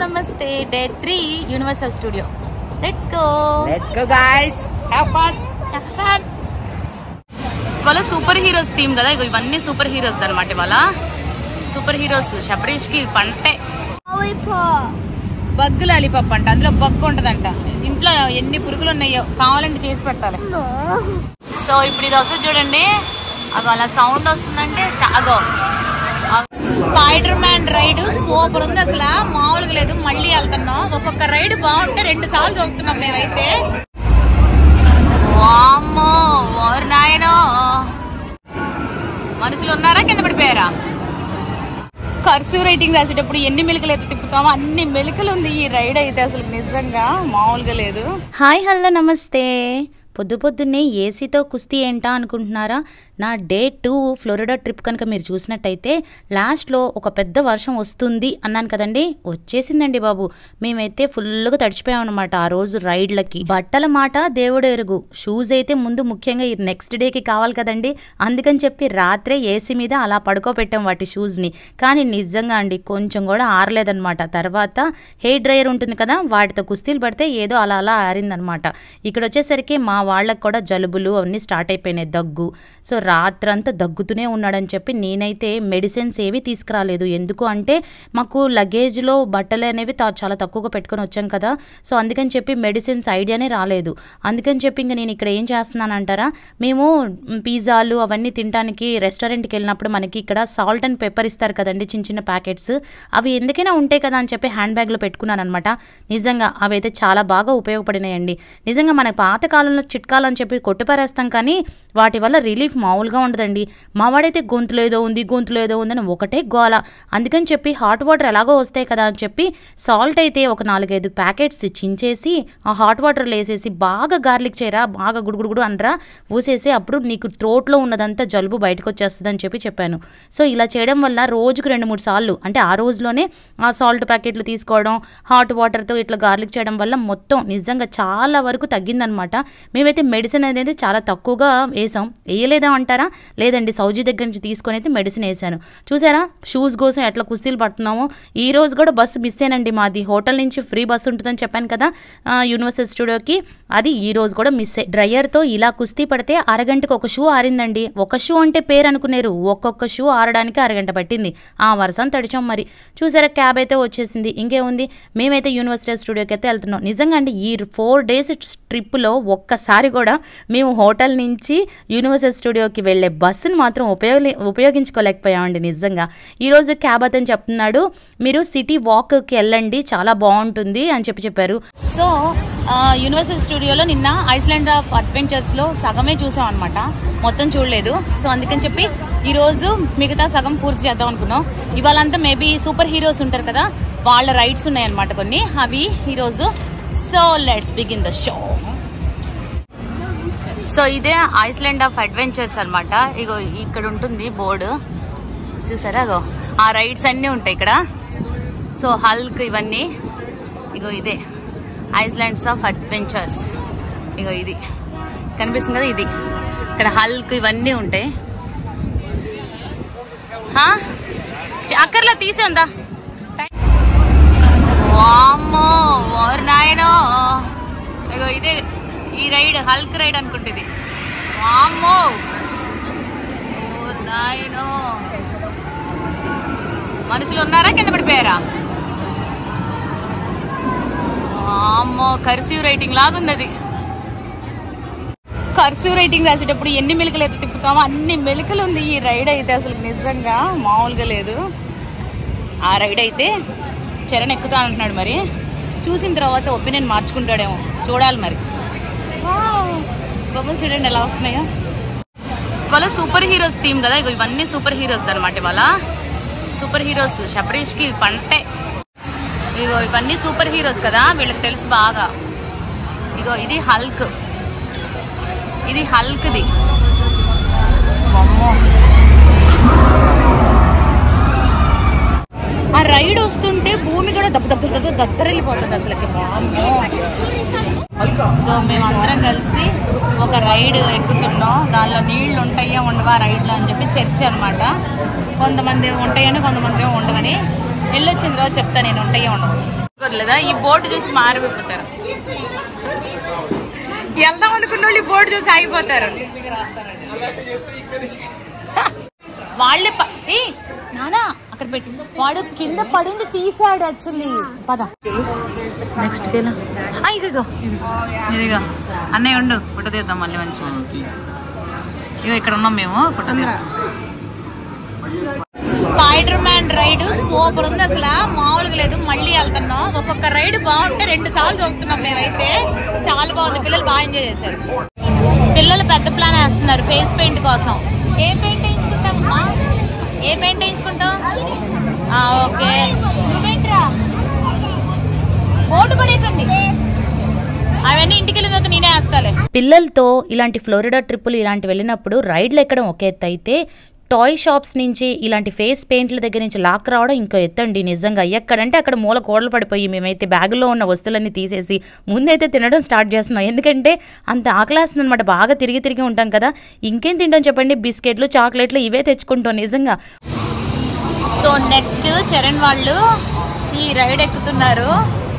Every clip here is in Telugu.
Namaste. Day 3 Universal Studio. Let's go guys. Have fun. ఇవాళ సూపర్ హీరోస్ థీమ్ కదా. ఇవన్నీ సూపర్ హీరోస్ అన్నమాట. ఇవాళ సూపర్ హీరోస్. శబరీష్ కి పంటే బగ్గు లాలీపాప్ అంట. అందులో బగ్గు ఉంటదంట. ఇంట్లో ఎన్ని పురుగులు ఉన్నాయో కావాలంటే చేసి పెట్టాలి. సో ఇప్పుడు ఇది వస్తుంది చూడండి. అగో అలా సౌండ్ వస్తుందంటే అగో స్పైడర్ మ్యాన్ రైడ్ సూపర్ ఉంది. అసలు మామూలుగా లేదు. మళ్ళీ వెళ్తున్నాం. ఒక్కొక్క రైడ్ బాగుంటే 2 సార్లు చూస్తున్నాం మేమైతే. వామ్మో ఓర్ నాయనో, మనుషులు ఉన్నారా కింద పడిపోయారా? కర్సివ్ రైటింగ్ రాసేటప్పుడు ఎన్ని మెలికలు అయితే తిప్పుతామో అన్ని మెలికలు ఉంది ఈ రైడ్ అయితే. అసలు నిజంగా మామూలుగా లేదు. హాయ్ హలో నమస్తే. పొద్దున్నే ఏసీతో కుస్తీ ఏంటా అనుకుంటున్నారా? నా డే 2 ఫ్లోరిడా ట్రిప్ కనుక మీరు చూసినట్టయితే లాస్ట్లో ఒక పెద్ద వర్షం వస్తుంది అన్నాను కదండి. వచ్చేసిందండి బాబు. మేమైతే ఫుల్గా తడిచిపోయాం అనమాట ఆ రోజు రైడ్లకి. బట్టల మాట దేవుడు ఎరుగు. షూస్ అయితే ముందు ముఖ్యంగా నెక్స్ట్ డేకి కావాలి కదండి. అందుకని చెప్పి రాత్రే ఏసీ మీద అలా పడుకోబెట్టాం వాటి షూస్ని. కానీ నిజంగా అండి కొంచెం కూడా ఆరలేదనమాట. తర్వాత హెయిర్ డ్రైయర్ ఉంటుంది కదా, వాటితో కుస్తీలు పడితే ఏదో అలా ఆరిందనమాట. ఇక్కడ వచ్చేసరికి మా వాళ్ళకి కూడా జలుబులు అవన్నీ స్టార్ట్ అయిపోయినాయి, దగ్గు. సో రాత్రంతా దగ్గుతూనే ఉన్నాడని చెప్పి నేనైతే మెడిసిన్స్ ఏవి తీసుకురాలేదు. ఎందుకు అంటే మాకు లగేజ్లో బట్టలు అనేవి చాలా తక్కువగా పెట్టుకొని వచ్చాం కదా. సో అందుకని చెప్పి మెడిసిన్స్ ఐడియానే రాలేదు. అందుకని చెప్పి ఇంకా నేను ఇక్కడ ఏం చేస్తున్నానంటారా, మేము పిజ్జాలు అవన్నీ తినడానికి రెస్టారెంట్కి వెళ్ళినప్పుడు మనకి ఇక్కడ సాల్ట్ అండ్ పెప్పర్ ఇస్తారు కదండి, చిన్న ప్యాకెట్స్. అవి ఎందుకైనా ఉంటాయి కదా అని చెప్పి హ్యాండ్ బ్యాగ్లో పెట్టుకున్నాను అనమాట. నిజంగా అవి అయితే చాలా బాగా ఉపయోగపడినాయండి. నిజంగా మనకు పాతకాలంలో చిట్కాలని చెప్పి కొట్టుపారేస్తాం కానీ వాటి వల్ల రిలీఫ్ మామూలుగా ఉండదండి. మావాడైతే గొంతులో ఏదో ఉంది అని ఒకటే గోల. అందుకని చెప్పి హాట్ వాటర్ ఎలాగో వస్తాయి కదా అని చెప్పి సాల్ట్ అయితే ఒక 4-5 ప్యాకెట్స్ చించేసి ఆ హాట్ వాటర్లో వేసేసి బాగా గార్లిక్ చేయరా, బాగా గుడుగుడు అనరా ఊసేసి, అప్పుడు నీకు త్రోట్లో ఉన్నదంతా జలుబు బయటకు వచ్చేస్తుంది అని చెప్పాను. సో ఇలా చేయడం వల్ల రోజుకు 2-3 సార్లు అంటే ఆ రోజులోనే ఆ సాల్ట్ ప్యాకెట్లు తీసుకోవడం, హాట్ వాటర్తో ఇట్లా గార్లిక్ చేయడం వల్ల మొత్తం నిజంగా చాలా వరకు తగ్గిందనమాట. మేమైతే మెడిసిన్ అనేది చాలా తక్కువగా వేసాం. వేయలేదా అంటారా? లేదండి, సౌజీ దగ్గర నుంచి తీసుకొని అయితే మెడిసిన్ వేసాను. చూసారా షూస్ కోసం ఎట్లా కుస్తీలు పడుతున్నామో. ఈ రోజు కూడా బస్సు మిస్ అయ్యానండి. మాది హోటల్ నుంచి ఫ్రీ బస్సు ఉంటుందని చెప్పాను కదా యూనివర్సల్ స్టూడియోకి, అది ఈ రోజు కూడా మిస్ అయ్యి. డ్రైయర్తో ఇలా కుస్తీ పడితే అరగంటకు ఒక షూ ఆరిందండి. ఒక షూ అంటే పేరు అనుకున్నారు, ఒక్కొక్క షూ ఆరడానికి అరగంట పట్టింది. ఆ వరుసను తడిచాం. మరి చూసారా క్యాబ్ అయితే వచ్చేసింది. ఇంకేముంది, మేమైతే యూనివర్సిటీ స్టూడియోకి అయితే వెళ్తున్నాం. నిజంగా అండి ఈ 4 డేస్ ట్రిప్లో ఒక్కసారి కూడా మేము హోటల్ నుంచి యూనివర్సల్ స్టూడియోకి వెళ్ళే బస్సును మాత్రం ఉపయోగించుకోలేకపోయామండి. నిజంగా ఈరోజు క్యాబ్ అతను చెప్తున్నాడు, మీరు సిటీ వాక్కి వెళ్ళండి చాలా బాగుంటుంది అని చెప్పారు. సో యూనివర్సల్ స్టూడియోలో నిన్న ఐస్లాండ్ ఆఫ్ అడ్వెంచర్స్లో సగమే చూసాం అనమాట, మొత్తం చూడలేదు. సో అందుకని చెప్పి ఈరోజు మిగతా సగం పూర్తి చేద్దాం అనుకున్నాం. ఇవాళంతా మేబీ సూపర్ హీరోస్ ఉంటారు కదా, వాళ్ళ రైడ్స్ ఉన్నాయన్నమాట కొన్ని, అవి ఈరోజు. So let's begin the show. So ఇదే ఐస్లాండ్ ఆఫ్ అడ్వెంచర్స్ అనమాట. ఇగో ఇక్కడ ఉంటుంది బోర్డు చూసారా, అగో ఆ రైడ్స్ అన్నీ ఉంటాయి ఇక్కడ. సో హల్క్ ఇవన్నీ, ఇగో ఇదే ఐస్లాండ్స్ ఆఫ్ అడ్వెంచర్స్. ఇగో ఇది కనిపిస్తుంది కదా, ఇది ఇక్కడ హల్క్ ఇవన్నీ ఉంటాయి. అక్కర్లా తీసేందా? వామ్మో ఓర్ నాయనో, ఇగో ఇదే ఈ రైడ్ హల్క్ రైడ్ అనుకుంటుంది. వామ్మో ఓర్ నాయనో, మనుషులు ఉన్నారా కింద పడిపోయారా? వామ్మో కర్సివ్ రైటింగ్ లాగుంది అది. కర్సివ్ రైటింగ్ రాసేటప్పుడు ఎన్ని మెలికలు అయితే తిప్పుతామో అన్ని మెలికలు ఉంది ఈ రైడ్ అయితే. అసలు నిజంగా మామూలుగా లేదు. ఆ రైడ్ అయితే చరణ్ ఎక్కుతా అంటున్నాడు. మరి చూసిన తర్వాత ఒపీనియన్ మార్చుకుంటాడేమో, చూడాలి మరి. బొమ్మలు చూడండి ఎలా వస్తున్నాయో. ఇవాళ సూపర్ హీరోస్ థీమ్ కదా. ఇవన్నీ సూపర్ హీరోస్ అనమాట. ఇవాళ సూపర్ హీరోస్. శబరీష్కి పంటే. ఇగో ఇవన్నీ సూపర్ హీరోస్ కదా, వీళ్ళకి తెలుసు బాగా. ఇగో ఇది హల్క్, ఇది హల్క్ది. అమ్మో ఆ రైడ్ వస్తుంటే భూమి కూడా దద్దరెళ్ళిపోతుంది అసలుకి. సో మేమందరం కలిసి ఒక రైడ్ ఎక్కుతున్నాం. దానిలో నీళ్లు ఉంటాయా ఉండవా రైడ్లో అని చెప్పి చర్చ అనమాట. కొంతమంది ఉంటాయని కొంతమంది ఉండవని. వెళ్ళొచ్చిన తర్వాత చెప్తా నేను ఉంటాయో ఉండవు. లేదా ఈ బోర్డు చూసి మారిపోతారు. వెళ్దాం అనుకున్న వాళ్ళు ఈ బోర్డు చూసి ఆగిపోతారు. వాళ్ళే నానా అక్కడ పెట్టి వాడు కింద పడింది తీసాడు యాక్చువల్లీ. పద నెక్స్ట్ ఇదిగో ఇదిగో అన్నయ్య ఉండు ఫోటో తీద్దాం మళ్ళీ మంచిగా. ఇగో ఇక్కడ ఉన్నాం మేము ఫోటో తీస్తాం. స్పైడర్ మ్యాన్ రైడ్ సూపర్ ఉంది అసలు, మామూలుగా లేదు. మళ్ళీ వెళ్తున్నాం. ఒక్కొక్క రైడ్ బాగుంటే 2 సార్లు చూస్తున్నాం మేమైతే. చాలా బాగుంది, పిల్లలు బాగా ఎంజాయ్ చేశారు. పిల్లలు పెద్ద ప్లాన్ వేస్తున్నారు ఫేస్ పెయింట్ కోసం. ఏ పెయింట్ వేయించుకుంటామమ్మా? ఏ పెయింట్ వేయించుకుంటాం? ఓకే నువ్వేంట్రా బోర్డు పడేకండి, అవన్నీ ఇంటికి వెళ్ళిన తర్వాత నేనే వేస్తాలే. పిల్లలతో ఇలాంటి ఫ్లోరిడా ట్రిప్పులు ఇలాంటి వెళ్ళినప్పుడు రైడ్లు ఎక్కడం ఒక ఎత్తు అయితే టాయ్ షాప్స్ నుంచి ఇలాంటి ఫేస్ పెయింట్ల దగ్గర నుంచి లాక్ రావడం ఇంకో ఎత్తండి. నిజంగా ఎక్కడంటే అక్కడ మూల కోడలు పడిపోయి మేమైతే బ్యాగులో ఉన్న వస్తువులన్నీ తీసేసి ముందైతే తినడం స్టార్ట్ చేస్తున్నాం. ఎందుకంటే అంత ఆకలేస్తుంది అనమాట. బాగా తిరిగి ఉంటాం కదా, ఇంకేం తింటాం చెప్పండి. బిస్కెట్లు చాక్లెట్లు ఇవే తెచ్చుకుంటాం నిజంగా. సో నెక్స్ట్ చరణ్ వాళ్ళు ఈ రైడ్ ఎక్కుతున్నారు,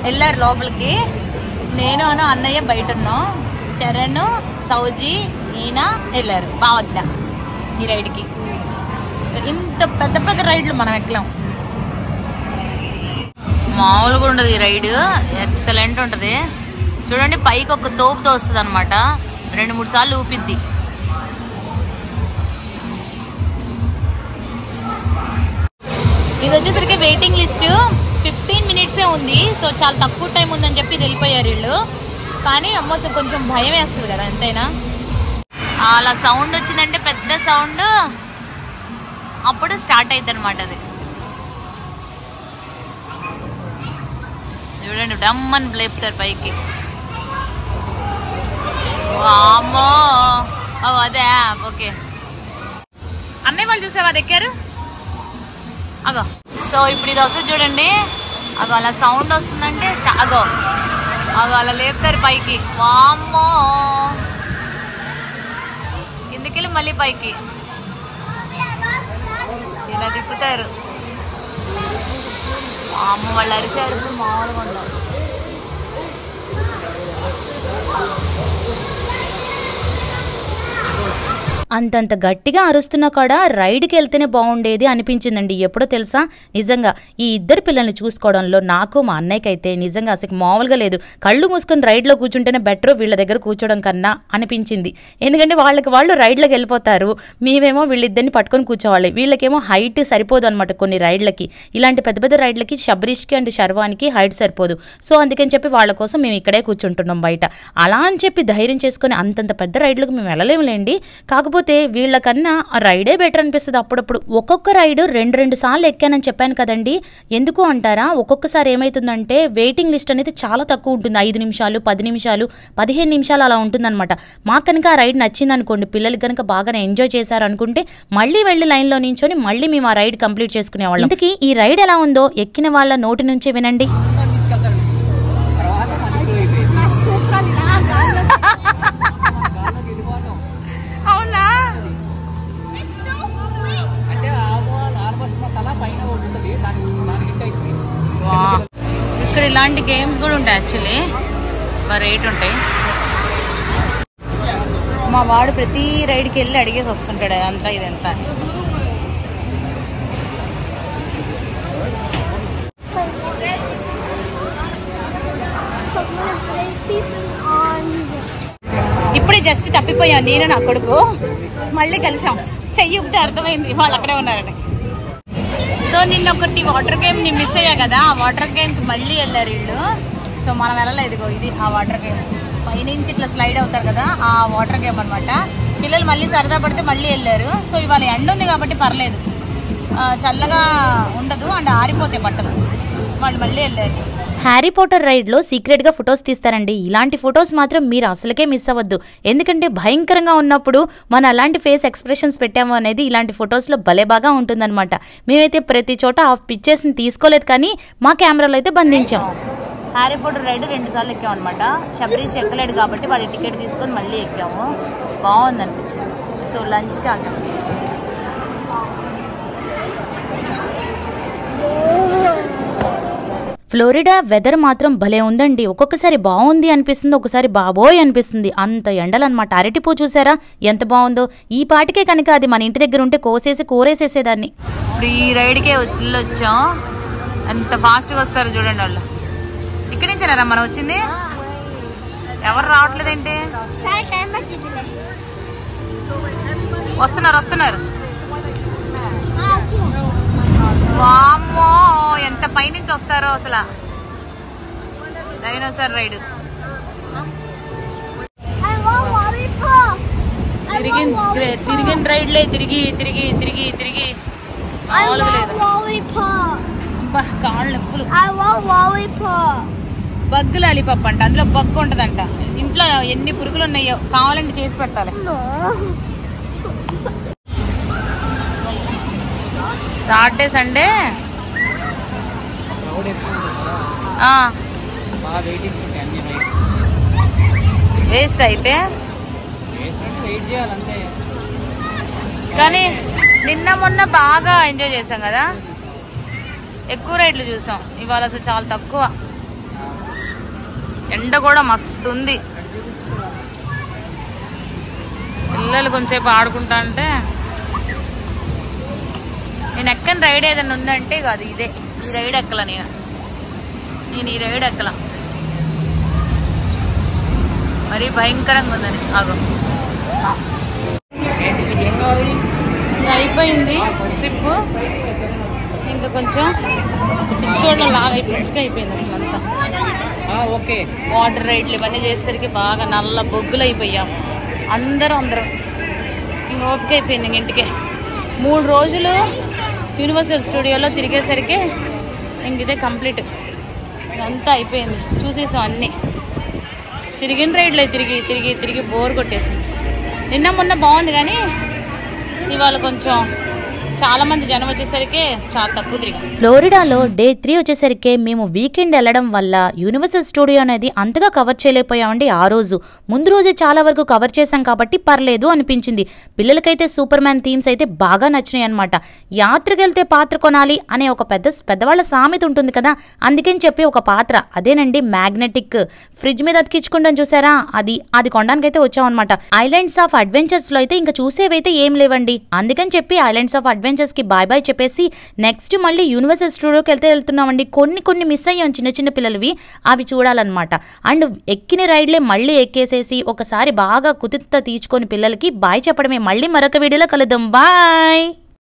వెళ్ళారు లోపలికి. నేను అన్నయ్య బయట ఉన్నాం. చరణ్, సౌజీ, ఈయన వెళ్ళారు బావద్ద ఈ రైడ్కి. ఇంత పెద్ద పెద్ద రైడ్లు మనం ఎక్కలేం, మామూలుగా ఉండదు ఈ రైడ్. ఎక్సలెంట్ ఉంటుంది చూడండి. పైకి ఒక తోపుతో వస్తుంది అనమాట, 2-3 సార్లు ఊపిద్ది. ఇది వచ్చేసరికి వెయిటింగ్ లిస్ట్ 15 మినిట్సే ఉంది. సో చాలా తక్కువ టైం ఉందని చెప్పి వెళ్ళిపోయారు వీళ్ళు. కానీ అమ్మో కొంచెం భయం వేస్తుంది కదా ఎంతైనా. అలా సౌండ్ వచ్చిందంటే పెద్ద సౌండ్, అప్పుడు స్టార్ట్ అవుతుంది అనమాట. అది చూడండి డమ్మని లేపుతారు పైకి. అమ్మో అదే ఓకే. అన్నయ్య వాళ్ళు చూసావా అది ఎక్కారు అగో. సో ఇప్పుడు ఇది వస్తుంది చూడండి, అగో అలా సౌండ్ వస్తుందంటే అగో అలా లేపుతారు పైకి. వామ్మో కిందకెళ్ళి మళ్ళీ పైకి ఇలా తిప్పుతారు. అమ్మ వాళ్ళు అరిసారు ఇప్పుడు మామూలుగా ఉండవు. అంతంత గట్టిగా అరుస్తున్నా కూడా రైడ్కి వెళ్తేనే బాగుండేది అనిపించిందండి. ఎప్పుడో తెలుసా, నిజంగా ఈ ఇద్దరు పిల్లల్ని చూసుకోవడంలో నాకు మా అన్నయ్యకి అయితే నిజంగా అసలు మామూలుగా లేదు. కళ్ళు మూసుకొని రైడ్లో కూర్చుంటేనే బెటర్ వీళ్ళ దగ్గర కూర్చోవడం కన్నా అనిపించింది. ఎందుకంటే వాళ్ళు రైడ్లోకి వెళ్ళిపోతారు, మేమేమో వీళ్ళిద్దరిని పట్టుకొని కూర్చోవాలి. వీళ్ళకేమో హైట్ సరిపోదు అనమాట కొన్ని రైడ్లకి. ఇలాంటి పెద్ద పెద్ద రైడ్లకి శబరీష్కి అండ్ శర్వానికి హైట్ సరిపోదు. సో అందుకని చెప్పి వాళ్ళ కోసం మేము ఇక్కడే కూర్చుంటున్నాం బయట. అలా అని చెప్పి ధైర్యం చేసుకుని అంతంత పెద్ద రైడ్లకు మేము వెళ్ళలేములేండి. కాకపోతే వీళ్ళకన్నా రైడే బెటర్ అనిపిస్తుంది అప్పుడప్పుడు. ఒక్కొక్క రైడ్ 2 సార్లు ఎక్కానని చెప్పాను కదండి. ఎందుకు అంటారా, ఒక్కొక్కసారి ఏమవుతుందంటే వెయిటింగ్ లిస్ట్ అనేది చాలా తక్కువ ఉంటుంది. 5 నిమిషాలు, 10 నిమిషాలు, 15 నిమిషాలు అలా ఉంటుందన్నమాట. మాకు కనుక ఆ రైడ్ నచ్చింది అనుకోండి, పిల్లలకి కనుక బాగానే ఎంజాయ్ చేశారనుకుంటే మళ్ళీ వెళ్ళి లైన్లో నించొని మళ్ళీ మేము ఆ రైడ్ కంప్లీట్ చేసుకునేవాళ్ళం. ఇంతకీ ఈ రైడ్ ఎలా ఉందో ఎక్కిన వాళ్ళ నోటి నుంచే వినండి. అవునా, ఇక్కడ ఇలాంటి గేమ్స్ కూడా ఉంటాయి యాక్చువల్లీ, రేట్ ఉంటాయి. మా వాడు ప్రతి రైడ్కి వెళ్ళి అడిగేసి వస్తుంటాడు అదంతా ఇదంతా. ఇప్పుడే జస్ట్ తప్పిపోయాం నేను నా కొడుకు, మళ్ళీ కలిసాం. చెయ్యి ఊపితే అర్థమైంది వాళ్ళు అక్కడే ఉన్నారని. సో నిన్న ఒకటి వాటర్ గేమ్ ని మిస్ అయ్యా కదా, ఆ వాటర్ గేమ్కి మళ్ళీ వెళ్ళారు వీళ్ళు. సో మనం వెళ్ళలేదు, ఇది ఆ వాటర్ గేమ్ పైనుంచి ఇట్లా స్లైడ్ అవుతారు కదా, ఆ వాటర్ గేమ్ అనమాట. పిల్లలు మళ్ళీ సరదా పడితే మళ్ళీ వెళ్ళారు. సో ఇవాళ ఎండ ఉంది కాబట్టి పర్లేదు, చల్లగా ఉండదు అండ్ ఆరిపోతాయి బట్టలు. వాళ్ళు మళ్ళీ వెళ్ళారు. హ్యారీ పాటర్ రైడ్లో సీక్రెట్గా ఫొటోస్ తీస్తారండి. ఇలాంటి ఫొటోస్ మాత్రం మీరు అసలుకే మిస్ అవ్వద్దు. ఎందుకంటే భయంకరంగా ఉన్నప్పుడు మనం అలాంటి ఫేస్ ఎక్స్ప్రెషన్స్ పెట్టాము అనేది ఇలాంటి ఫొటోస్లో భలే బాగా ఉంటుందన్నమాట. మేమైతే ప్రతి చోట ఆ పిక్చర్స్ని తీసుకోలేదు, కానీ మా కెమెరాలో అయితే బంధించాం. హ్యారీ పాటర్ రైడ్ 2 సార్లు ఎక్కాము అనమాట. శబరీష్ ఎక్కలేడు కాబట్టి వాడి టికెట్ తీసుకొని మళ్ళీ ఎక్కాము. బాగుంది అనిపించింది. సో లంచ్కి ఆగాం. ఫ్లోరిడా వెదర్ మాత్రం భలే ఉందండి. ఒక్కొక్కసారి బాగుంది అనిపిస్తుంది, ఒకసారి బాబోయ్ అనిపిస్తుంది. అంత ఎండలన్నమాట. అరటిపూ చూసారా ఎంత బాగుందో. ఈ పాటికే కనుక అది మన ఇంటి దగ్గర ఉంటే కోసేసి కూరేసేసేదాన్ని. ఇప్పుడు ఈ రైడ్కే వెళ్ళొచ్చాం. ఎంత ఫాస్ట్గా వస్తారు చూడండి వాళ్ళు. ఇక్కడి నుంచేనారా మనం వచ్చింది? ఎవరు రావట్లేదేంటి? వస్తున్నారు. వామ్మో ఎంత పైనుంచి వస్తారో అసలు. డైనోసార్ రైడ్ తిరిగిన రైడ్లే తిరిగి మామూలుగా లేదు. కాళ్ళు నొప్పులు. బగ్గు లాలీపాప్ అంట, అందులో బగ్గు ఉంటదంట. ఇంట్లో ఎన్ని పురుగులు ఉన్నాయో కావాలంటే చేసి పెట్టాలి. సాటర్డే సండే వేస్ట్ అయితే, కానీ నిన్న మొన్న బాగా ఎంజాయ్ చేసాం కదా. ఎక్కువ రైడ్లు చూసాం. ఇవాళ అసలు చాలా తక్కువ. ఎండ కూడా మస్తు ఉంది. పిల్లలు కొంచెంసేపు ఆడుకుంటా అంటే, నేను ఎక్కని రైడ్ ఏదైనా ఉందంటే కాదు ఇదే. ఈ రైడ్ ఎక్కల నేను ఈ రైడ్ ఎక్కల. మరి భయంకరంగా ఉందని. ఆగో అయిపోయింది ట్రిప్. ఇంకా కొంచెం పిచ్చోళ్ళ లాగా పిచ్చిగా అయిపోయింది అసలు అంతా. ఓకే, వాటర్ రైడ్లు ఇవన్నీ చేసేసరికి బాగా నల్ల బొగ్గులు అయిపోయాం అందరం. ఇంక ఓపిక అయిపోయింది. ఇంక ఇంటికే 3 రోజులు యూనివర్సల్ స్టూడియోలో తిరిగేసరికి ఇంక ఇదే కంప్లీట్. ఇదంతా అయిపోయింది. చూసేసాం అన్నీ. తిరిగిన రైడ్లే తిరిగి బోర్ కొట్టేసింది. నిన్న మొన్న బాగుంది కానీ ఇవాళ కొంచెం చాలా మంది జనం వచ్చేసరికి చాలా తక్కువ తిరిగాం. ఫ్లోరిడాలో డే 3 వచ్చేసరికి మేము వీకెండ్ వెళ్ళడం వల్ల యూనివర్సల్ స్టూడియో అనేది అంతగా కవర్ చేయలేకపోయామండి. ఆ రోజు ముందు రోజే చాలా వరకు కవర్ చేశాం కాబట్టి పర్లేదు అనిపించింది. పిల్లలకైతే సూపర్ మ్యాన్ థీమ్స్ అయితే బాగా నచ్చినాయి అనమాట. యాత్రకు వెళ్తే పాత్ర కొనాలి అనే ఒక పెద్దవాళ్ళ సామెత ఉంటుంది కదా, అందుకని చెప్పి ఒక పాత్ర అదేనండి మ్యాగ్నెటిక్ ఫ్రిడ్జ్ మీద అతికించుకుంటాం చూసారా, అది కొనడానికైతే వచ్చామన్నమాట. ఐలాండ్స్ ఆఫ్ అడ్వెంచర్స్ లో అయితే ఇంకా చూసేవైతే ఏం లేవండి. అందుకని చెప్పి ఐలాండ్స్ ఆఫ్ అడ్వెంచర్స్ కి బాయ్ చెప్పేసి నెక్స్ట్ మళ్ళీ యూనివర్సల్ స్టూడియోకి వెళ్తున్నామండి. కొన్ని మిస్ అయ్యాం చిన్న పిల్లలవి, అవి చూడాలన్నమాట. అండ్ ఎక్కిన రైడ్లే మళ్ళీ ఎక్కేసేసి ఒకసారి బాగా కుతిత్త తీర్చుకొని పిల్లలకి బాయ్ చెప్పడమే. మళ్ళీ మరొక వీడియోలో కలుద్దాం. బాయ్.